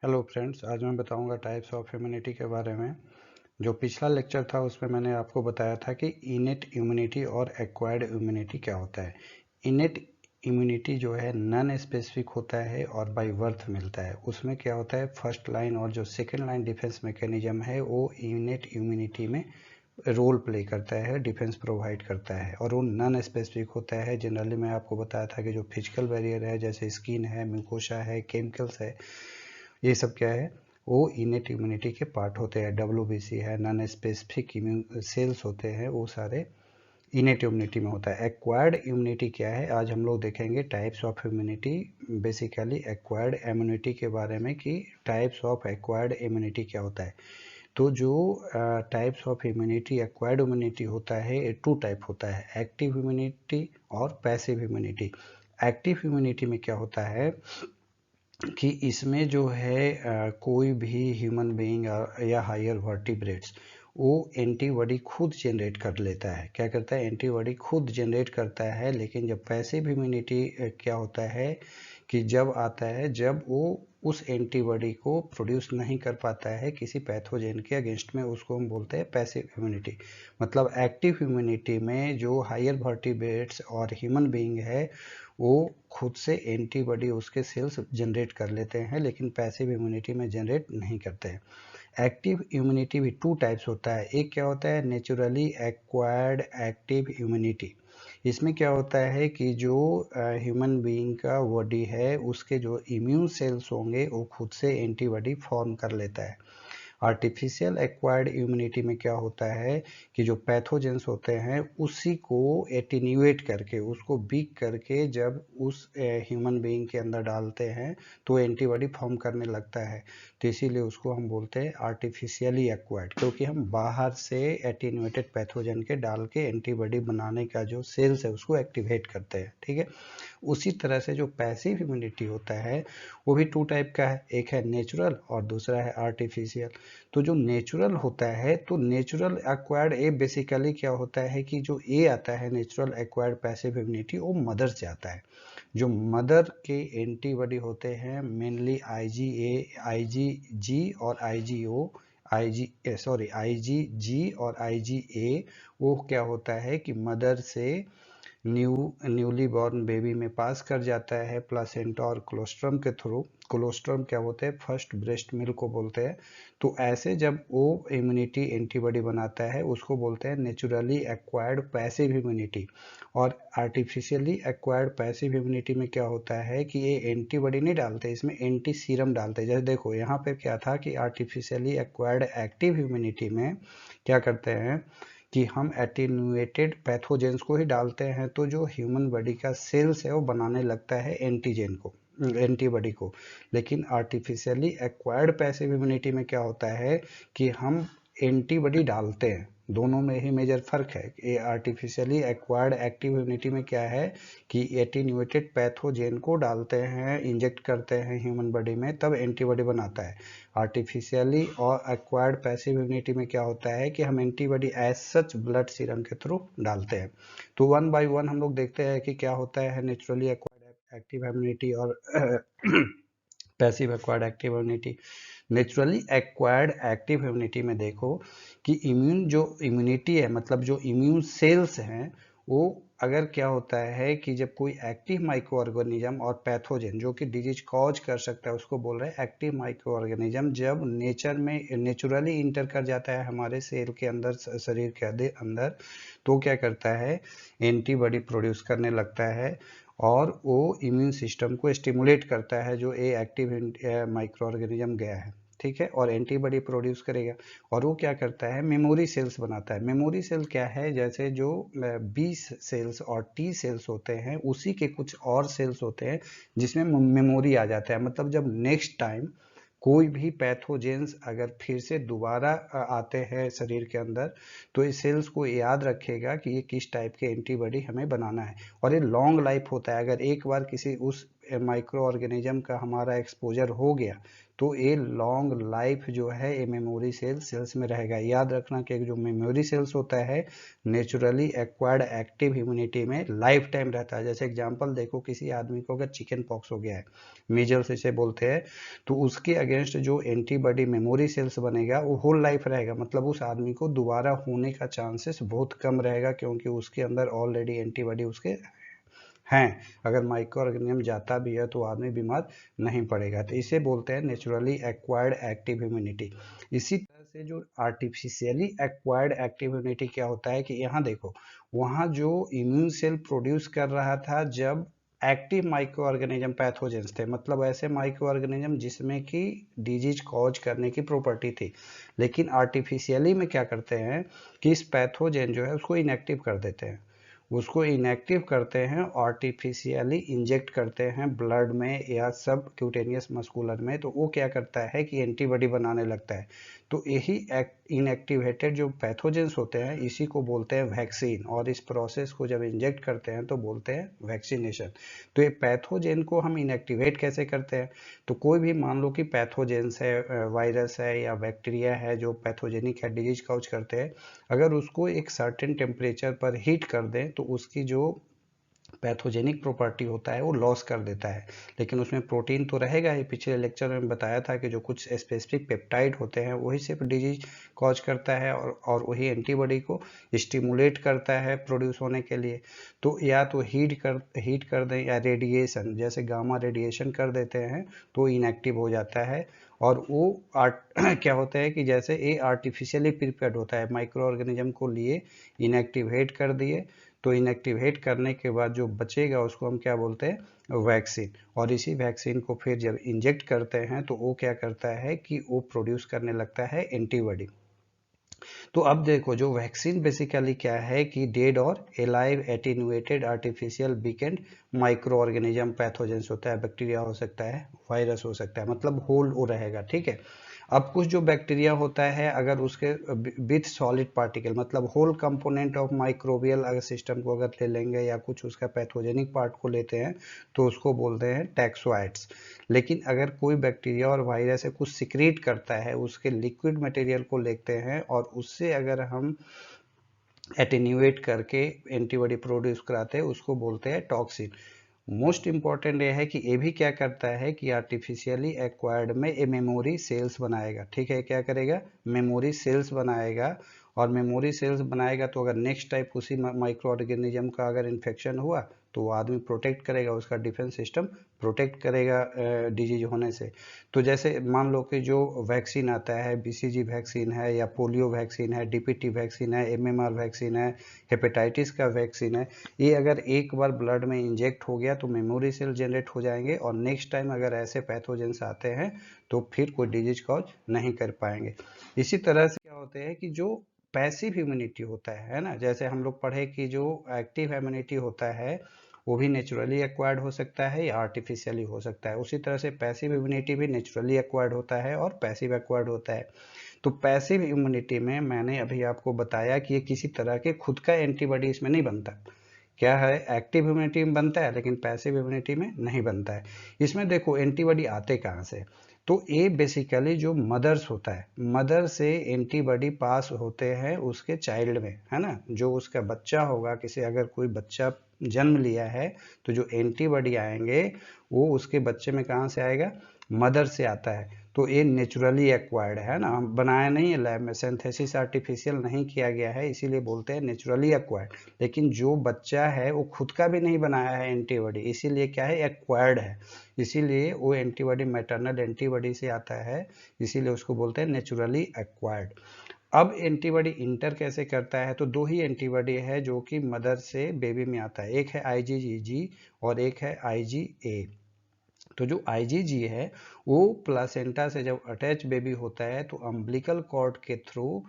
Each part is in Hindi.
हेलो फ्रेंड्स, आज मैं बताऊंगा टाइप्स ऑफ इम्यूनिटी के बारे में। जो पिछला लेक्चर था उसमें मैंने आपको बताया था कि इनेट इम्यूनिटी और एक्वायर्ड इम्यूनिटी क्या होता है। इनेट इम्यूनिटी जो है नॉन स्पेसिफिक होता है और बाय बर्थ मिलता है। उसमें क्या होता है, फर्स्ट लाइन और जो सेकेंड लाइन डिफेंस मैकेनिज्म है वो इनेट इम्यूनिटी में रोल प्ले करता है, डिफेंस प्रोवाइड करता है। और वो नॉन स्पेसिफिक होता है। जनरली मैं आपको बताया था कि जो फिजिकल बैरियर है, जैसे स्किन है, म्यूकोसा है, केमिकल्स है, ये सब क्या है, वो इनेट इम्यूनिटी के पार्ट होते हैं। डब्ल्यूबीसी है, नॉन स्पेसिफिक इम्यून सेल्स होते हैं, वो सारे इनेट इम्यूनिटी में होता है। एक्वायर्ड इम्यूनिटी क्या है, आज हम लोग देखेंगे types of immunity, basically acquired immunity के बारे में कि टाइप्स ऑफ एक्वायर्ड इम्यूनिटी क्या होता है। तो जो types of immunity acquired immunity होता है, ये टू टाइप होता है, एक्टिव इम्यूनिटी और पैसिव इम्यूनिटी। एक्टिव इम्यूनिटी में क्या होता है कि इसमें जो है कोई भी ह्यूमन बीइंग या हायर वर्टिब्रेट्स वो एंटीबॉडी खुद जनरेट कर लेता है। क्या करता है, एंटीबॉडी खुद जनरेट करता है। लेकिन जब पैसिव इम्यूनिटी क्या होता है कि जब आता है जब वो उस एंटीबॉडी को प्रोड्यूस नहीं कर पाता है किसी पैथोजन के अगेंस्ट में, उसको हम बोलते हैं पैसिव इम्यूनिटी। मतलब एक्टिव इम्यूनिटी में जो हायर वर्टिब्रेट्स और ह्यूमन बीइंग है वो खुद से एंटीबॉडी उसके सेल्स जनरेट कर लेते हैं, लेकिन पैसिव इम्यूनिटी में जनरेट नहीं करते हैं। एक्टिव इम्यूनिटी भी टू टाइप्स होता है। एक क्या होता है, नेचुरली एक्वायर्ड एक्टिव इम्यूनिटी। इसमें क्या होता है कि जो ह्यूमन बीइंग का बॉडी है उसके जो इम्यून सेल्स होंगे वो खुद से एंटीबॉडी फॉर्म कर लेता है। आर्टिफिशियल एक्वायर्ड इम्यूनिटी में क्या होता है कि जो पैथोजेंस होते हैं उसी को एटीन्यूएट करके, उसको वीक करके जब उस ह्यूमन बीइंग के अंदर डालते हैं तो एंटीबॉडी फॉर्म करने लगता है। तो इसीलिए उसको हम बोलते हैं आर्टिफिशियली एक्वायर्ड, क्योंकि हम बाहर से एटीन्यूएटेड पैथोजन के डाल के एंटीबॉडी बनाने का जो सेल्स है उसको एक्टिवेट करते हैं। ठीक है। उसी तरह से जो पैसिव इम्यूनिटी होता है वो भी टू टाइप का है, एक है नेचुरल और दूसरा है आर्टिफिशियल। तो जो नेचुरल होता है, तो नेचुरल एक्वायर्ड ए बेसिकली क्या होता है कि जो ए आता है नेचुरल एक्वायर्ड पैसिव इम्यूनिटी, वो मदर से आता है। जो मदर के एंटीबॉडी होते हैं मेनली आईजीए, आईजीजी और आईजीओ, आईजीजी और आईजीए, वो क्या होता है कि मदर से न्यूली बॉर्न बेबी में पास कर जाता है प्लासेंटा और कोलोस्ट्रम के थ्रू। कोलोस्ट्रम क्या होते हैं, फर्स्ट ब्रेस्ट मिल्क को बोलते हैं। तो ऐसे जब वो इम्यूनिटी एंटीबॉडी बनाता है उसको बोलते हैं नेचुरली एक्वायर्ड पैसिव इम्यूनिटी। और आर्टिफिशियली एक्वायर्ड पैसिव इम्यूनिटी में क्या होता है कि ये एंटीबॉडी नहीं डालते, इसमें एंटी सीरम डालते हैं। जैसे देखो यहाँ पे क्या था कि आर्टिफिशियली एक्वायर्ड एक्टिव इम्यूनिटी में क्या करते हैं कि हम एटीन्यूएटेड पैथोजेंस को ही डालते हैं, तो जो ह्यूमन बॉडी का सेल्स है वो बनाने लगता है एंटीजन को, एंटीबॉडी को। लेकिन आर्टिफिशियली एक्वायर्ड पैसिव इम्यूनिटी में क्या होता है कि हम एंटीबॉडी डालते हैं। दोनों में ही मेजर फर्क है। ये आर्टिफिशियली एक्वायर्ड एक्टिव इम्यूनिटी में क्या है कि एटीन्यूएटेड पैथोजेन को डालते हैं, इंजेक्ट करते हैं ह्यूमन बॉडी में, तब एंटीबॉडी बनाता है। आर्टिफिशियली और एक्वायर्ड पैसिव इम्यूनिटी में क्या होता है कि हम antibody as such blood serum के थ्रू डालते हैं। तो वन बाय वन हम लोग देखते हैं कि क्या होता है नेचुरली एक्वायर्ड एक्टिव इम्यूनिटी और passive acquired active immunity. Naturally acquired active immunity में देखो कि इम्यून जो इम्यूनिटी है, मतलब जो इम्यून सेल्स हैं, वो अगर क्या होता है कि जब कोई एक्टिव माइक्रो ऑर्गेनिज्म और पैथोजन जो कि डिजीज कॉज कर सकता है उसको बोल रहे हैं एक्टिव माइक्रो ऑर्गेनिज्म, जब नेचर में नेचुरली इंटर कर जाता है हमारे सेल के अंदर, शरीर के अंदर, तो क्या करता है, एंटीबॉडी प्रोड्यूस करने लगता है और वो इम्यून सिस्टम को स्टिमुलेट करता है जो ए एक्टिव माइक्रो ऑर्गेनिज्म गया है। ठीक है। और एंटीबॉडी प्रोड्यूस करेगा और वो क्या करता है, मेमोरी सेल्स बनाता है। मेमोरी सेल क्या है, जैसे जो बी सेल्स और टी सेल्स होते हैं उसी के कुछ और सेल्स होते हैं जिसमें मेमोरी आ जाता है। मतलब जब नेक्स्ट टाइम कोई भी पैथोजेंस अगर फिर से दोबारा आते हैं शरीर के अंदर, तो इस सेल्स को याद रखेगा कि ये किस टाइप के एंटीबॉडी हमें बनाना है। और ये लॉन्ग लाइफ होता है। अगर एक बार किसी उस माइक्रो ऑर्गेनिज्म का हमारा एक्सपोजर हो गया तो ये लॉन्ग लाइफ जो है ये मेमोरी सेल्स में रहेगा। याद रखना कि जो मेमोरी सेल्स होता है नेचुरली एक्वायर्ड एक्टिव इम्यूनिटी में लाइफ टाइम रहता है। जैसे एग्जांपल देखो, किसी आदमी को अगर चिकन पॉक्स हो गया है, मीजल्स इसे बोलते हैं, तो उसके अगेंस्ट जो एंटीबॉडी मेमोरी सेल्स बनेगा वो होल लाइफ रहेगा। मतलब उस आदमी को दोबारा होने का चांसेस बहुत कम रहेगा, क्योंकि उसके अंदर ऑलरेडी एंटीबॉडी उसके हैं। अगर माइक्रो ऑर्गेनिज्म जाता भी है तो आदमी बीमार नहीं पड़ेगा। तो इसे बोलते हैं नेचुरली एक्वायर्ड एक्टिव इम्यूनिटी। इसी तरह से जो आर्टिफिशियली एक्वायर्ड एक्टिव इम्यूनिटी क्या होता है कि यहाँ देखो, वहाँ जो इम्यून सेल प्रोड्यूस कर रहा था जब एक्टिव माइक्रो ऑर्गेनिज्म पैथोजेंस थे, मतलब ऐसे माइक्रो ऑर्गेनिज्म जिसमें कि डिजीज कॉज करने की प्रॉपर्टी थी। लेकिन आर्टिफिशियली में क्या करते हैं कि इस पैथोजेन जो है उसको इनएक्टिव कर देते हैं। उसको इनएक्टिव करते हैं, आर्टिफिशियली इंजेक्ट करते हैं ब्लड में या सब क्यूटेनियस मस्कुलर में। तो वो क्या करता है कि एंटीबॉडी बनाने लगता है। तो यही इनएक्टिवेटेड जो पैथोजेंस होते हैं इसी को बोलते हैं वैक्सीन, और इस प्रोसेस को जब इंजेक्ट करते हैं तो बोलते हैं वैक्सीनेशन। तो ये पैथोजेन को हम इनएक्टिवेट कैसे करते हैं? तो कोई भी मान लो कि पैथोजेंस है, वायरस है या बैक्टीरिया है जो पैथोजेनिक है, डिजीज कॉज करते हैं, अगर उसको एक सर्टेन टेम्परेचर पर हीट कर दें तो उसकी जो पैथोजेनिक प्रॉपर्टी होता है वो लॉस कर देता है। लेकिन उसमें प्रोटीन तो रहेगा ही। पिछले लेक्चर में बताया था कि जो कुछ स्पेसिफिक पेप्टाइड होते हैं वही सिर्फ डिजीज कॉज करता है और वही एंटीबॉडी को स्टिमुलेट करता है प्रोड्यूस होने के लिए। तो या तो हीट कर दें या रेडिएशन, जैसे गामा रेडिएशन कर देते हैं तो इनएक्टिव हो जाता है। और वो क्या होता है कि जैसे ये आर्टिफिशियली प्रिपेयर्ड होता है, माइक्रो ऑर्गेनिज्म को लिए इनएक्टिवेट कर दिए, तो इनएक्टिवेट करने के बाद जो बचेगा उसको हम क्या बोलते हैं? वैक्सीन। और इसी वैक्सीन को फिर जब इंजेक्ट करते हैं तो वो क्या करता है कि वो प्रोड्यूस करने लगता है एंटीबॉडी। तो अब देखो, जो वैक्सीन बेसिकली क्या है कि डेड और alive attenuated artificial weekend micro organism pathogens होता है। बैक्टीरिया हो सकता है, वायरस हो सकता है, मतलब होल वो रहेगा। ठीक है। अब कुछ जो बैक्टीरिया होता है अगर उसके विथ सॉलिड पार्टिकल, मतलब होल कंपोनेंट ऑफ माइक्रोबियल अगर सिस्टम को अगर ले लेंगे या कुछ उसका पैथोजेनिक पार्ट को लेते हैं तो उसको बोलते हैं टैक्सोइड्स। लेकिन अगर कोई बैक्टीरिया और वायरस है कुछ सिक्रीट करता है, उसके लिक्विड मटेरियल को लेते हैं और उससे अगर हम एटेन्यूएट करके एंटीबॉडी प्रोड्यूस कराते हैं उसको बोलते हैं टॉक्सिन। मोस्ट इंपॉर्टेंट ये है कि ये भी क्या करता है कि आर्टिफिशियली एक्वायर्ड में ये मेमोरी सेल्स बनाएगा। ठीक है, क्या करेगा? मेमोरी सेल्स बनाएगा। और मेमोरी सेल्स बनाएगा तो अगर नेक्स्ट टाइप उसी माइक्रो ऑर्गेनिज्म का अगर इन्फेक्शन हुआ तो वो आदमी प्रोटेक्ट करेगा, उसका डिफेंस सिस्टम प्रोटेक्ट करेगा डिजीज होने से। तो जैसे मान लो कि जो वैक्सीन आता है, बीसीजी वैक्सीन है या पोलियो वैक्सीन है, डीपीटी वैक्सीन है, एमएमआर वैक्सीन है, हेपेटाइटिस का वैक्सीन है, ये अगर एक बार ब्लड में इंजेक्ट हो गया तो मेमोरी सेल जनरेट हो जाएंगे और नेक्स्ट टाइम अगर ऐसे पैथोजेंस आते हैं तो फिर कोई डिजीज कॉज नहीं कर पाएंगे। इसी तरह से क्या होते हैं कि जो पैसिव इम्यूनिटी होता है ना, जैसे हम लोग पढ़े कि जो एक्टिव इम्यूनिटी होता है वो भी नेचुरली एक्वायर्ड हो सकता है या आर्टिफिशियली हो सकता है। उसी तरह से पैसिव इम्यूनिटी भी नेचुरली एक्वायर्ड होता है और पैसिव एक्वायर्ड होता है। तो पैसिव इम्यूनिटी में मैंने अभी आपको बताया कि ये किसी तरह के खुद का एंटीबॉडी इसमें नहीं बनता। क्या है? एक्टिव इम्यूनिटी में बनता है लेकिन पैसिव इम्यूनिटी में नहीं बनता है। इसमें देखो एंटीबॉडी आते कहाँ से? तो ये बेसिकली जो मदर्स होता है, मदर से एंटीबॉडी पास होते हैं उसके चाइल्ड में, है ना। जो उसका बच्चा होगा, किसी अगर कोई बच्चा जन्म लिया है तो जो एंटीबॉडी आएंगे वो उसके बच्चे में कहाँ से आएगा? मदर से आता है। तो ये नेचुरली एक्वायर्ड है ना, हम बनाया नहीं है लैब में, सिंथेसिस आर्टिफिशियल नहीं किया गया है, इसीलिए बोलते हैं नेचुरली एक्वायर्ड। लेकिन जो बच्चा है वो खुद का भी नहीं बनाया है एंटीबॉडी, इसीलिए क्या है? एक्वायर्ड है। इसीलिए वो एंटीबॉडी मैटरनल एंटीबॉडी से आता है, इसीलिए उसको बोलते हैं नेचुरली एक्वायर्ड। अब एंटीबॉडी इंटर कैसे करता है? तो दो ही एंटीबॉडी है जो कि मदर से बेबी में आता है, एक है आईजीजी और एक है आईजीए। तो जो आईजीजी है वो प्लासेंटा से जब अटैच बेबी होता है तो अम्बिलिकल कॉर्ड के थ्रू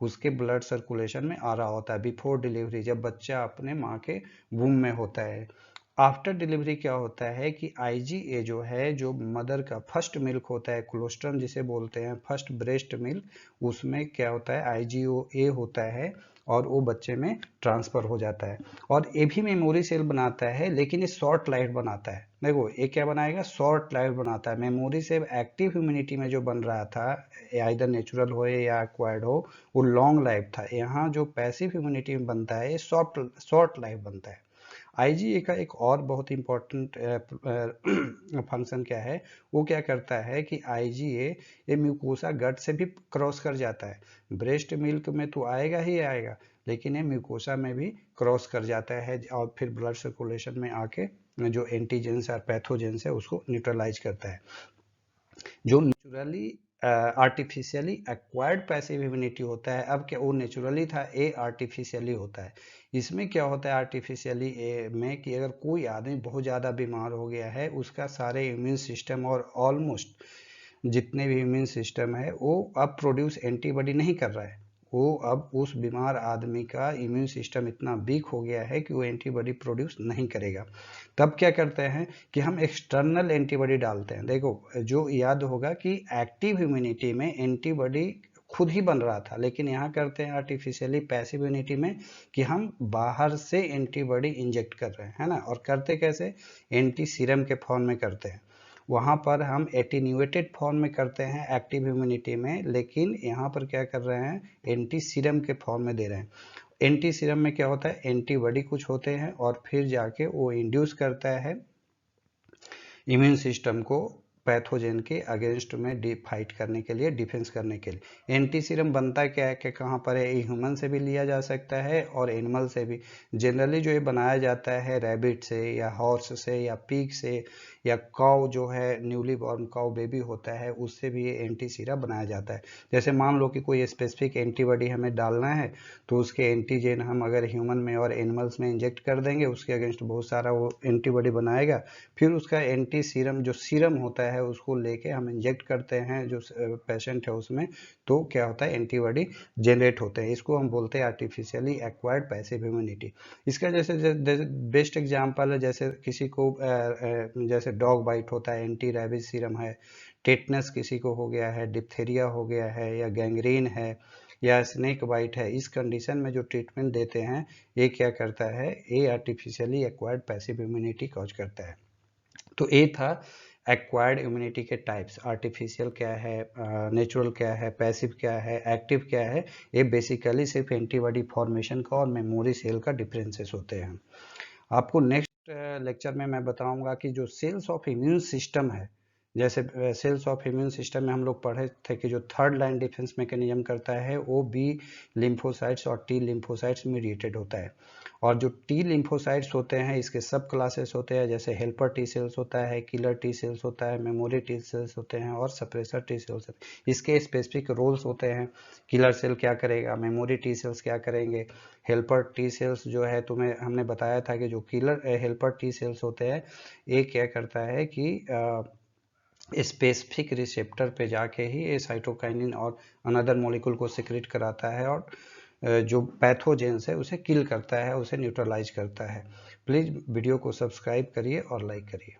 उसके ब्लड सर्कुलेशन में आ रहा होता है बिफोर डिलीवरी, जब बच्चा अपने माँ के वूम में होता है। आफ्टर डिलीवरी क्या होता है कि आईजीए जो है, जो मदर का फर्स्ट मिल्क होता है, कोलोस्ट्रम जिसे बोलते हैं, फर्स्ट ब्रेस्ट मिल्क, उसमें क्या होता है? आईजीओए होता है और वो बच्चे में ट्रांसफर हो जाता है। और ये भी मेमोरी सेल बनाता है, लेकिन ये शॉर्ट लाइफ बनाता है। देखो ये क्या बनाएगा, शॉर्ट लाइफ बनाता है। मेमोरी सेल एक्टिव इम्यूनिटी में जो बन रहा था, आइदर नेचुरल हो या एक्वायर्ड हो, वो लॉन्ग लाइफ था। यहाँ जो पैसिव इम्यूनिटी में बनता है ये शॉर्ट लाइफ बनता है। आईजीए का एक और बहुत इंपॉर्टेंट फंक्शन क्या है, वो क्या करता है कि आईजीए ये म्यूकोसा गट से भी क्रॉस कर जाता है। ब्रेस्ट मिल्क में तो आएगा ही आएगा, लेकिन ये म्यूकोसा में भी क्रॉस कर जाता है और फिर ब्लड सर्कुलेशन में आके जो एंटीजेंस और पैथोजेंस है उसको न्यूट्रलाइज करता है। जो naturally artificially acquired passive immunity होता है, अब क्या वो नेचुरली था, ए आर्टिफिशियली होता है। इसमें क्या होता है आर्टिफिशियली में कि अगर कोई आदमी बहुत ज़्यादा बीमार हो गया है, उसका सारे इम्यून सिस्टम और ऑलमोस्ट जितने भी इम्यून सिस्टम है वो अब प्रोड्यूस एंटीबॉडी नहीं कर रहा है। वो अब उस बीमार आदमी का इम्यून सिस्टम इतना वीक हो गया है कि वो एंटीबॉडी प्रोड्यूस नहीं करेगा। तब क्या करते हैं कि हम एक्सटर्नल एंटीबॉडी डालते हैं। देखो जो याद होगा कि एक्टिव इम्यूनिटी में एंटीबॉडी खुद ही बन रहा था, लेकिन यहाँ करते हैं आर्टिफिशियली पैसिव इम्यूनिटी में कि हम बाहर से एंटीबॉडी इंजेक्ट कर रहे हैं, है ना। और करते कैसे, एंटी सीरम के फॉर्म में करते हैं। वहाँ पर हम एटीन्यूएटेड फॉर्म में करते हैं एक्टिव इम्यूनिटी में, लेकिन यहाँ पर क्या कर रहे हैं, एंटी सीरम के फॉर्म में दे रहे हैं। एंटी सीरम में क्या होता है, एंटीबॉडी कुछ होते हैं और फिर जाके वो इंड्यूस करता है इम्यून सिस्टम को पैथोजन के अगेंस्ट में फाइट करने के लिए, डिफेंस करने के लिए। एंटी सीरम बनता क्या है कि कहाँ पर है, ह्यूमन से भी लिया जा सकता है और एनिमल से भी। जनरली जो ये बनाया जाता है रैबिट से या हॉर्स से या पिग से या काउ जो है न्यूली बॉर्न काउ बेबी होता है, उससे भी ये एंटी सीरम बनाया जाता है। जैसे मान लो कि कोई स्पेसिफिक एंटीबॉडी हमें डालना है, तो उसके एंटीजन हम अगर ह्यूमन में और एनिमल्स में इंजेक्ट कर देंगे, उसके अगेंस्ट बहुत सारा वो एंटीबॉडी बनाएगा। फिर उसका एंटी सीरम जो सीरम होता है उसको लेके हम इंजेक्ट करते हैं जो पेशेंट है उसमें, तो क्या होता है, एंटीबॉडी जनरेट होते हैं। इसको हम बोलते हैं आर्टिफिशियली एक्वायर्ड पैसिव इम्यूनिटी। इसका जैसे बेस्ट एग्जांपल है, जैसे किसी को जैसे डॉग बाइट होता है, एंटी रैबिज सीरम है। टेटनस किसी को हो गया है, डिप्थेरिया हो गया है, या गैंग्रीन है, या स्नेक बाइट है, इस कंडीशन में जो ट्रीटमेंट देते हैं ये क्या करता है, ये artificially acquired passive immunity cause करता है। तो ये था एक्वायर्ड इम्यूनिटी के टाइप्स। आर्टिफिशियल क्या है, नेचुरल क्या है, पैसिव क्या है, एक्टिव क्या है। ये बेसिकली सिर्फ एंटीबॉडी फॉर्मेशन का और मेमोरी सेल का डिफरेंसेस होते हैं। आपको नेक्स्ट लेक्चर में मैं बताऊंगा कि जो सेल्स ऑफ इम्यून सिस्टम है, जैसे सेल्स ऑफ इम्यून सिस्टम में हम लोग पढ़े थे कि जो थर्ड लाइन डिफेंस मैकेनिज्म करता है वो बी लिम्फोसाइट्स और टी लिम्फोसाइट्स मेडिएटेड होता है। और जो टी लिम्फोसाइट्स होते हैं इसके सब क्लासेस होते हैं, जैसे हेल्पर टी सेल्स होता है, किलर टी सेल्स होता है, मेमोरी टी सेल्स होते हैं और सप्रेसर टी सेल्स होते हैं। इसके स्पेसिफिक रोल्स होते हैं। किलर सेल क्या करेगा, मेमोरी टी सेल्स क्या करेंगे, हेल्पर टी सेल्स जो है तुम्हें हमने बताया था कि जो किलर हेल्पर टी सेल्स होते हैं ये क्या करता है कि स्पेसिफिक रिसेप्टर पे जाके ही ये साइटोकाइनिन और अनदर मॉलिक्यूल को सिक्रेट कराता है और जो पैथोजेंस है उसे किल करता है, उसे न्यूट्रलाइज करता है। प्लीज़ वीडियो को सब्सक्राइब करिए और लाइक करिए।